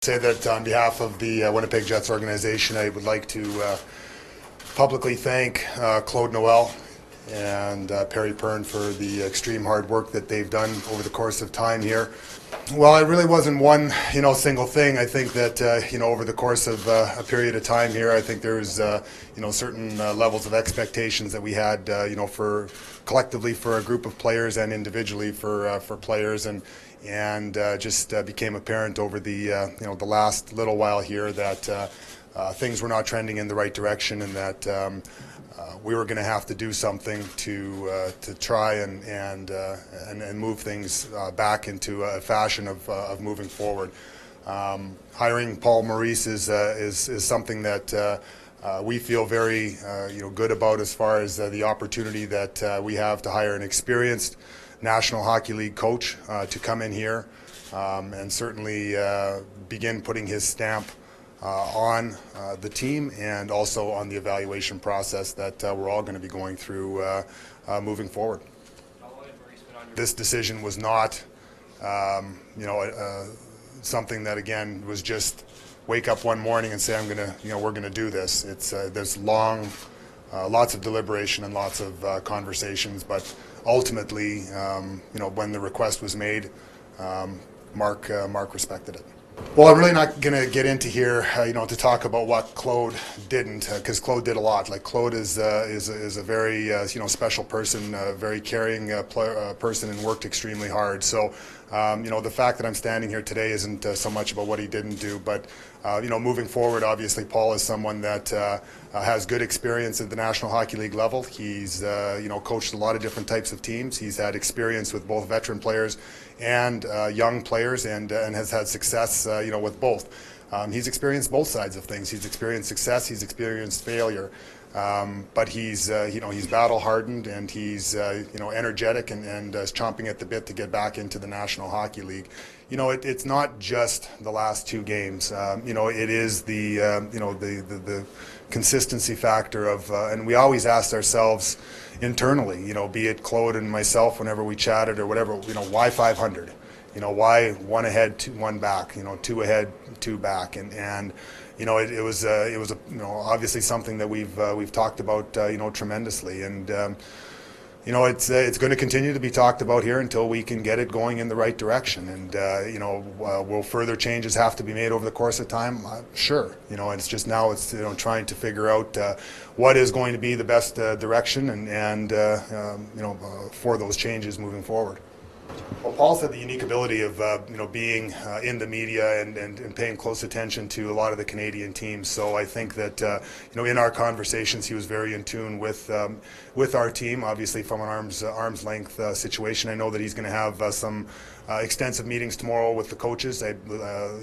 Say that on behalf of the Winnipeg Jets organization, I would like to publicly thank Claude Noel and Perry Pern for the extreme hard work that they've done over the course of time here. Well, it really wasn't one, single thing. I think that, over the course of a period of time here, I think there's, certain levels of expectations that we had, for collectively for a group of players and individually for players, and just became apparent over the, the last little while here that things were not trending in the right direction, and that we were going to have to do something to try and move things back into a fashion of moving forward. Hiring Paul Maurice is something that we feel very good about, as far as the opportunity that we have to hire an experienced National Hockey League coach to come in here and certainly begin putting his stamp on the team, and also on the evaluation process that we're all going to be going through moving forward. This decision was not, something that, again, was just wake up one morning and say, we're going to do this. It's there's lots of deliberation and lots of conversations, but ultimately, when the request was made, Mark respected it. Well, I'm really not going to get into here, to talk about what Claude didn't, because Claude did a lot. Like, Claude is a very special person, a very caring person, and worked extremely hard. So, the fact that I'm standing here today isn't so much about what he didn't do, but moving forward, obviously, Paul is someone that has good experience at the National Hockey League level. He's coached a lot of different types of teams. He's had experience with both veteran players and young players, and has had success with both. He's experienced both sides of things. He's experienced success, he's experienced failure, but he's battle hardened, and he's energetic, and is chomping at the bit to get back into the National Hockey League. It's not just the last two games. It is the consistency factor of, and we always asked ourselves internally, be it Claude and myself, whenever we chatted or whatever, why 500? Why one ahead, one back? Two ahead, two back, and it was obviously something that we've talked about tremendously, and it's going to continue to be talked about here until we can get it going in the right direction. And will further changes have to be made over the course of time? Sure. It's just now it's trying to figure out what is going to be the best direction, and for those changes moving forward. Well, Paul said the unique ability of being in the media and paying close attention to a lot of the Canadian teams. So I think that in our conversations, he was very in tune with our team. Obviously, from an arm's length situation. I know that he's going to have some extensive meetings tomorrow with the coaches.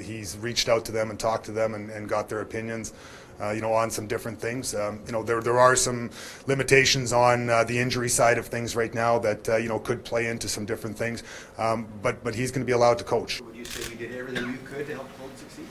He's reached out to them and talked to them and got their opinions. On some different things. There are some limitations on the injury side of things right now that could play into some different things. But he's going to be allowed to coach. Would you say you did everything you could to help Claude succeed?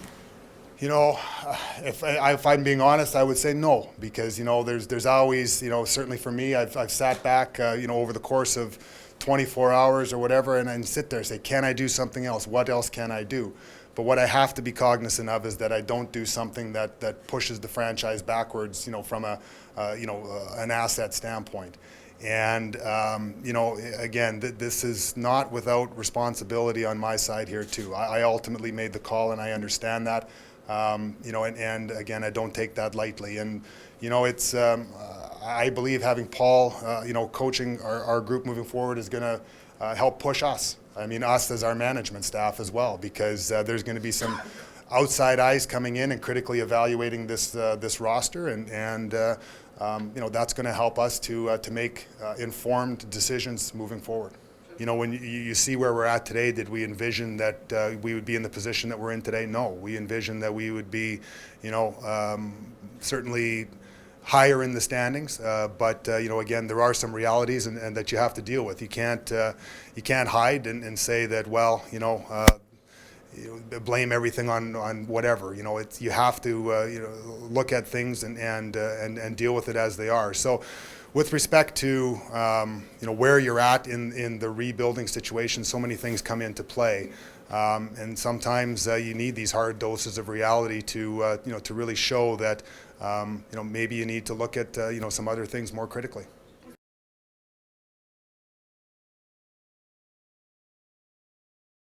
If I'm being honest, I would say no, because there's always certainly for me, I've sat back over the course of 24 hours or whatever, and sit there and say, can I do something else? What else can I do? But what I have to be cognizant of is that I don't do something that pushes the franchise backwards, from an asset standpoint. And again, this is not without responsibility on my side here too. I ultimately made the call, and I understand that. And again, I don't take that lightly. And it's I believe having Paul, coaching our group moving forward is going to help push us. I mean, us as our management staff as well, because there's going to be some outside eyes coming in and critically evaluating this roster, and that's going to help us to make informed decisions moving forward. When you see where we're at today, did we envision that we would be in the position that we're in today? No, we envisioned that we would be, certainly higher in the standings, but again, there are some realities and that you have to deal with. You can't hide and say that, well, blame everything on whatever. You have to look at things and deal with it as they are. So, with respect to where you're at in the rebuilding situation, so many things come into play. and sometimes you need these hard doses of reality to to really show that maybe you need to look at some other things more critically.